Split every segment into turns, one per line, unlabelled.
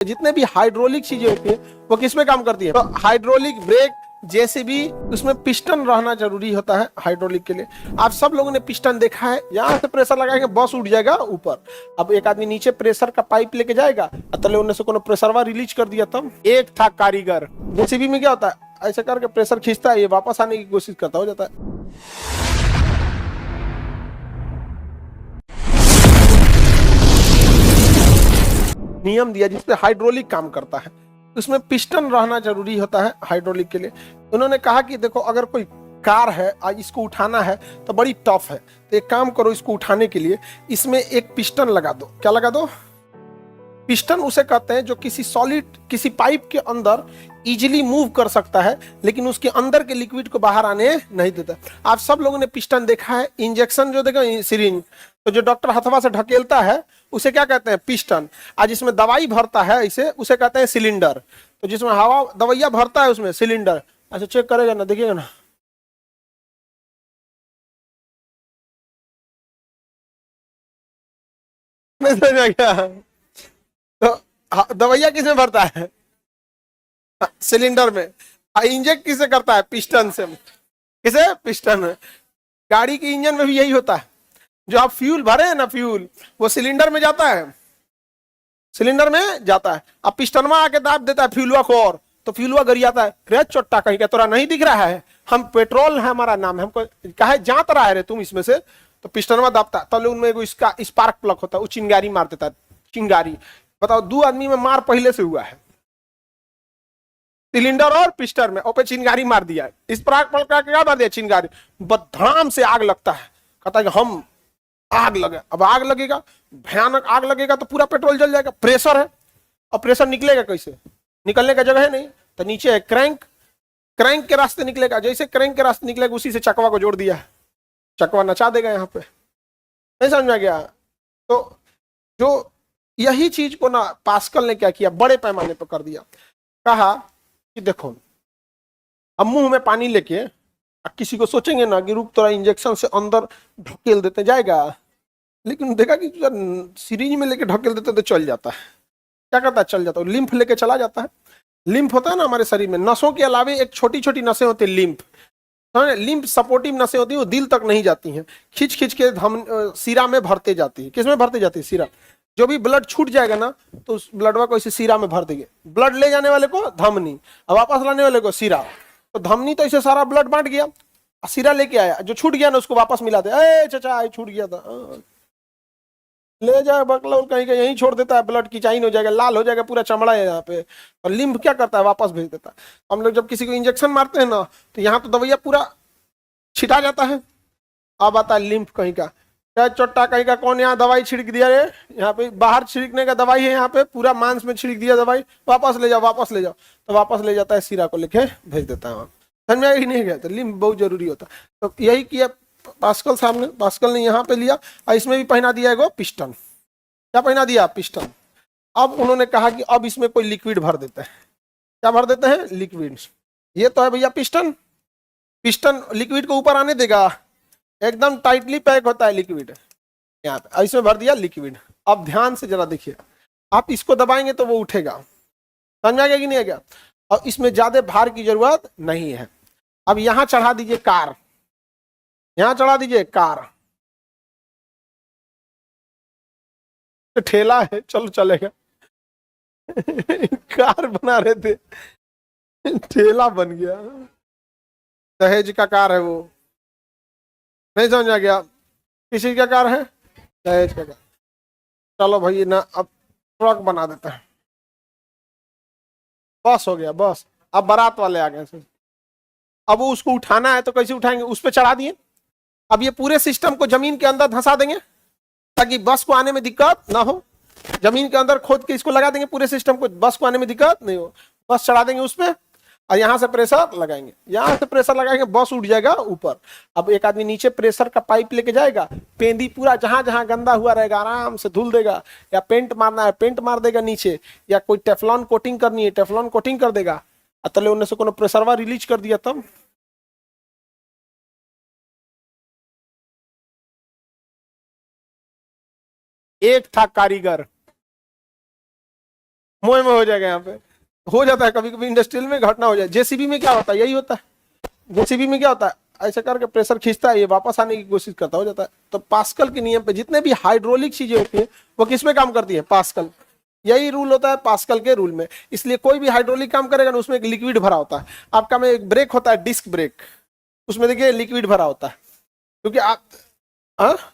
जितने भी हाइड्रोलिक चीजें होती है वो किस में काम करती है? तो हाइड्रोलिक ब्रेक, जेसीबी, उसमें पिस्टन रहना जरूरी होता है हाइड्रोलिक के लिए। आप सब लोगों ने पिस्टन देखा है, यहाँ से प्रेशर लगाएंगे बस उठ जाएगा ऊपर। अब एक आदमी नीचे प्रेशर का पाइप लेके जाएगा, तले उन्हें से कोनो प्रेशरवा रिलीज कर दिया। तब एक था कारीगर। जेसीबी में क्या होता है, ऐसे करके प्रेशर खींचता है, ये वापस आने की कोशिश करता हो जाता है। नियम दिया जिसपे हाइड्रोलिक काम करता है, उसमें पिस्टन रहना जरूरी होता है हाइड्रोलिक के लिए। उन्होंने कहा कि देखो, अगर कोई कार है, आज इसको उठाना है तो बड़ी टफ है, तो एक काम करो, इसको उठाने के लिए इसमें एक पिस्टन लगा दो। क्या लगा दो? पिस्टन उसे कहते हैं जो किसी सॉलिड, किसी पाइप के अंदर इजीली मूव कर सकता है, लेकिन उसके अंदर के लिक्विड को बाहर आने नहीं देता। आप सब लोगों ने पिस्टन देखा है। इंजेक्शन जो देखा, सिरिंज, तो जो डॉक्टर हथवा से ढकेलता है उसे क्या कहते हैं? पिस्टन। आज जिसमें दवाई भरता है इसे, उसे कहते हैं सिलेंडर। तो जिसमें हवा दवाइया भरता है उसमें सिलेंडर। अच्छा, चेक करेगा ना, देखिएगा ना। नहीं समझ क्या? तो दवाइया किसमें भरता है? सिलेंडर में। इंजेक्ट किसे करता है? पिस्टन से। किसे? पिस्टन। गाड़ी के इंजन में भी यही होता है। जो आप फ्यूल भरे हैं ना, फ्यूल, वो सिलेंडर में जाता है, सिलेंडर में जाता है। अब पिस्टनवा आके दाब देता है फ्यूलवा को, और तो फ्यूलवा गरियाता है। रे चोट्टा, कहीं का तोरा नहीं दिख रहा है? हम पेट्रोल है, हमारा नाम है, हमको कहे जात रहा है रे तुम इसमें से। तो पिस्टनवा दाबता है, तब उनमें इसका स्पार्क प्लग होता है, वो चिंगारी मार देता है। चिंगारी। बताओ, दो आदमी में मार पहले से हुआ है, सिलेंडर और पिस्टन में, और चिंगारी मार दिया है। स्पार्क प्लग का क्या मार दिया? चिंगारी। बदधाम से आग लगता है। कहता है कि हम आग लगे। अब आग लगेगा, भयानक आग लगेगा तो पूरा पेट्रोल जल जाएगा। प्रेशर है, और प्रेशर निकलेगा कैसे? निकलने का जगह है नहीं, तो नीचे है क्रैंक, क्रैंक के रास्ते निकलेगा। जैसे क्रैंक के रास्ते निकलेगा, उसी से चकवा को जोड़ दिया है, चकवा नचा देगा यहाँ पे। नहीं समझ में गया? तो जो यही चीज को ना पास्कल ने क्या किया, बड़े पैमाने पर कर दिया। कहा कि देखो, अब मुंह में पानी लेके किसी को सोचेंगे ना कि रुक, थोड़ा इंजेक्शन से अंदर ढकेल देते जाएगा, लेकिन देखा कि सीरीज में लेके ढकेल देते तो चल जाता है। क्या करता है? चल जाता है। लिम्फ लेके चला जाता है। लिम्फ होता है ना हमारे शरीर में, नसों के अलावे एक छोटी छोटी नसें होती है, लिम्फ। लिम्फ सपोर्टिव नसें होती है, वो दिल तक नहीं जाती हैं, खींच खींच के हम सीरा में भरते जाती है। किसमें भरते जाती है? सीरा। जो भी ब्लड छूट जाएगा ना, तो उस ब्लडवा को इसे सीरा में भर देंगे। ब्लड ले जाने वाले को धमनी, और वापस लाने वाले को सीरा। तो धमनी तो इसे सारा ब्लड बांट गया, सीरा लेके आया, जो छूट गया ना उसको वापस मिला दे। ए चाचा, छूट गया था, ले जाए बकलौल, कहीं कहीं यहीं छोड़ देता है, ब्लड की चाइन हो जाएगा, लाल हो जाएगा पूरा चमड़ा है यहाँ पे। और लिम्फ क्या करता है? वापस भेज देता है। हम लोग जब किसी को इंजेक्शन मारते हैं ना, तो यहाँ तो दवाइया पूरा छिटा जाता है। अब आता है लिम्फ कहीं का, क्या चोट्टा कहीं का, कौन यहाँ दवाई छिड़क दिया रे? यहाँ पे बाहर छिड़कने का दवाई है, यहाँ पे पूरा मांस में छिड़क दिया दवाई, वापस ले जाओ, वापस ले जाओ। तो वापस ले जाता है, सीरा को लेके भेज देता है। समझ में ही नहीं गया? तो लिम्फ बहुत जरूरी होता है। तो यही किया पास्कल साहब ने। पास्कल ने यहाँ पे लिया, और इसमें भी पहना दिया है पिस्टन। क्या पहना दिया? पिस्टन। अब उन्होंने कहा कि अब इसमें कोई लिक्विड भर देते हैं। क्या भर देते हैं? लिक्विड। ये तो है भैया पिस्टन। पिस्टन लिक्विड को ऊपर आने देगा, एकदम टाइटली पैक होता है लिक्विड। यहाँ पे इसमें भर दिया लिक्विड। अब ध्यान से जरा देखिए, आप इसको दबाएंगे तो वो उठेगा। समझ आ गया कि नहीं आ गया? और इसमें ज्यादा भार की जरूरत नहीं है। अब यहां चढ़ा दीजिए कार, यहां चढ़ा दीजिए कार। ठेला है, चलो चलेगा। कार बना रहे थे, ठेला बन गया। दहेज का कार है वो। नहीं समझ आ गया? किसी का कार है? दहेज का कार। चलो भाई ना, अब ट्रक बना देते हैं। बस हो गया, बस। अब बारात वाले आ गए। अब वो उसको उठाना है तो कैसे उठाएंगे? उस पर चढ़ा दिए। अब ये पूरे सिस्टम को जमीन के अंदर धंसा देंगे, ताकि बस को आने में दिक्कत ना हो। जमीन के अंदर खोद के इसको लगा देंगे, पूरे सिस्टम को, बस को आने में दिक्कत नहीं हो। बस चढ़ा देंगे उस पर, और यहां से प्रेशर लगाएंगे, यहां से प्रेशर लगाएंगे, बस उठ जाएगा ऊपर। अब एक आदमी नीचे प्रेशर का पाइप लेके जाएगा, पेंदी पूरा जहां जहां गंदा हुआ रहेगा आराम से धुल देगा। या पेंट मारना है, पेंट मार देगा नीचे, या कोई टेफलॉन कोटिंग करनी है, टेफलॉन कोटिंग कर देगा। तले उन्हें से कोनो प्रेशरवा रिलीज कर दिया। तब एक था कारीगर। मोह में हो जाएगा। यहाँ पे हो जाता है कभी कभी इंडस्ट्रियल में घटना हो जाए। जेसीबी में क्या होता है, यही होता है। जेसीबी में क्या होता है, ऐसा करके प्रेशर खींचता है, ये वापस आने की कोशिश करता हो जाता है। तो पास्कल के नियम पे जितने भी हाइड्रोलिक चीजें होती है वो किस में काम करती है, पास्कल। यही रूल होता है पास्कल के रूल में। इसलिए कोई भी हाइड्रोलिक काम करेगा ना, उसमें एक लिक्विड भरा होता है। आपका में एक ब्रेक होता है, डिस्क ब्रेक, उसमें देखिए लिक्विड भरा होता है। क्योंकि आप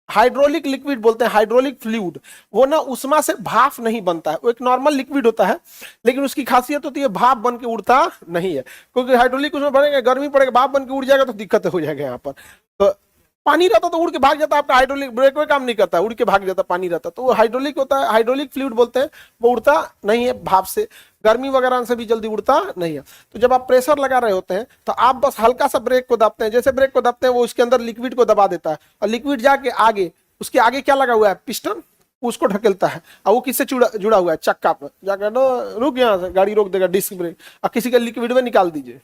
हाइड्रोलिक लिक्विड बोलते हैं, हाइड्रोलिक फ्लूइड। वो ना उष्मा से भाप नहीं बनता है, वो एक नॉर्मल लिक्विड होता है, लेकिन उसकी खासियत होती है भाप बन के उड़ता नहीं है। क्योंकि हाइड्रोलिक उसमें भरेगा, गर्मी पड़ेगा, भाप बन के उड़ जाएगा तो दिक्कत हो जाएगा। यहाँ पर तो पानी रहता तो उड़ के भाग जाता, आपका हाइड्रोलिक ब्रेक कोई काम नहीं करता, उड़ के भाग जाता पानी रहता। तो वो हाइड्रोलिक होता है, हाइड्रोलिक फ्लूइड बोलते हैं। वो उड़ता नहीं है भाप से, गर्मी वगैरह से भी जल्दी उड़ता नहीं है। तो जब आप प्रेशर लगा रहे होते हैं तो आप बस हल्का सा ब्रेक को दबाते हैं, जैसे ब्रेक को दबाते हैं वो उसके अंदर लिक्विड को दबा देता है, और लिक्विड जाके आगे, उसके आगे क्या लगा हुआ है, पिस्टन, उसको ढकेलता है। और वो किससे जुड़ा हुआ है, चक्का पर जाकर नो रुक, यहाँ से गाड़ी रोक देगा डिस्क ब्रेक, और किसी का लिक्विड में निकाल दीजिए,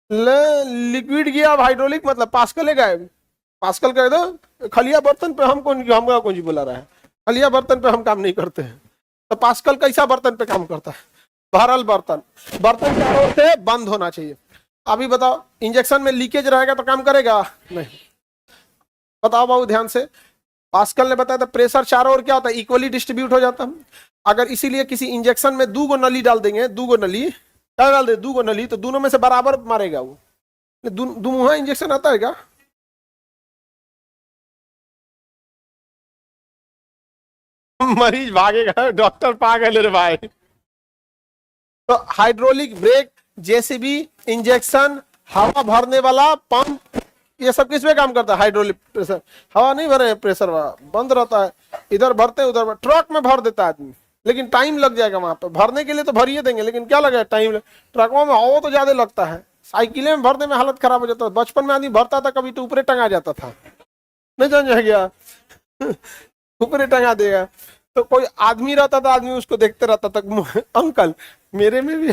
लिक्विड गया। अब हाइड्रोलिक मतलब पास्कल है, पास्कल कह दो खलिया बर्तन पे हम कौन, हमका कौन जी बुला रहा है, खलिया बर्तन पे हम काम नहीं करते हैं। तो पास्कल कैसा बर्तन पे काम करता है, भरल बर्तन। बर्तन चारों ओर से बंद होना चाहिए। अभी बताओ इंजेक्शन में लीकेज रहेगा तो काम करेगा नहीं। बताओ बाबू ध्यान से, पास्कल ने बताया था प्रेशर चारों ओर क्या होता है, इक्वली डिस्ट्रीब्यूट हो जाता है। अगर इसीलिए किसी इंजेक्शन में 2 गो नली डाल देंगे, 2 गो नली क्या डाल दे, 2 गो नली, तो दोनों में से बराबर मारेगा वो। मुहा इंजेक्शन आता है क्या, मरीज भागेगा, डॉक्टर पागल है रे भाई। तो हाइड्रोलिक ब्रेक, जेसीबी, इंजेक्शन, हवा भरने वाला पंप, ये सब किस में काम करता है, हाइड्रोलिक प्रेशर। हवा नहीं भरे, प्रेशर बंद रहता है, इधर भरते हैं उधर, ट्रक में भर देता है आदमी, लेकिन टाइम लग जाएगा वहां पे भरने के लिए, तो भरिए देंगे लेकिन क्या लगेगा टाइम। ट्रकों में हवा तो ज्यादा लगता है, साइकिलें में भरने में हालत खराब हो जाता है। बचपन में आदमी भरता था कभी तो ऊपरे टंगा जाता था, नहीं समझ गया, ऊपरे टंगा देगा। तो कोई आदमी रहता था, आदमी उसको देखते रहता था, अंकल मेरे में भी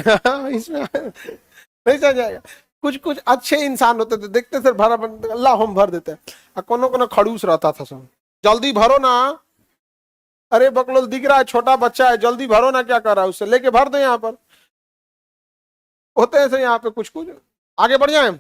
इसमें नहीं समझ जाएगा। कुछ कुछ अच्छे इंसान होते थे, देखते थे भरा अल्लाह हम भर देते हैं, कोनो कोनो खड़ूस रहता था सब, जल्दी भरो ना, अरे बकलोल दिख रहा है छोटा बच्चा है, जल्दी भरो ना, क्या कर रहा है, उससे लेके भर दो। यहाँ पर होते हैं यहाँ पे कुछ कुछ। आगे बढ़ जाए।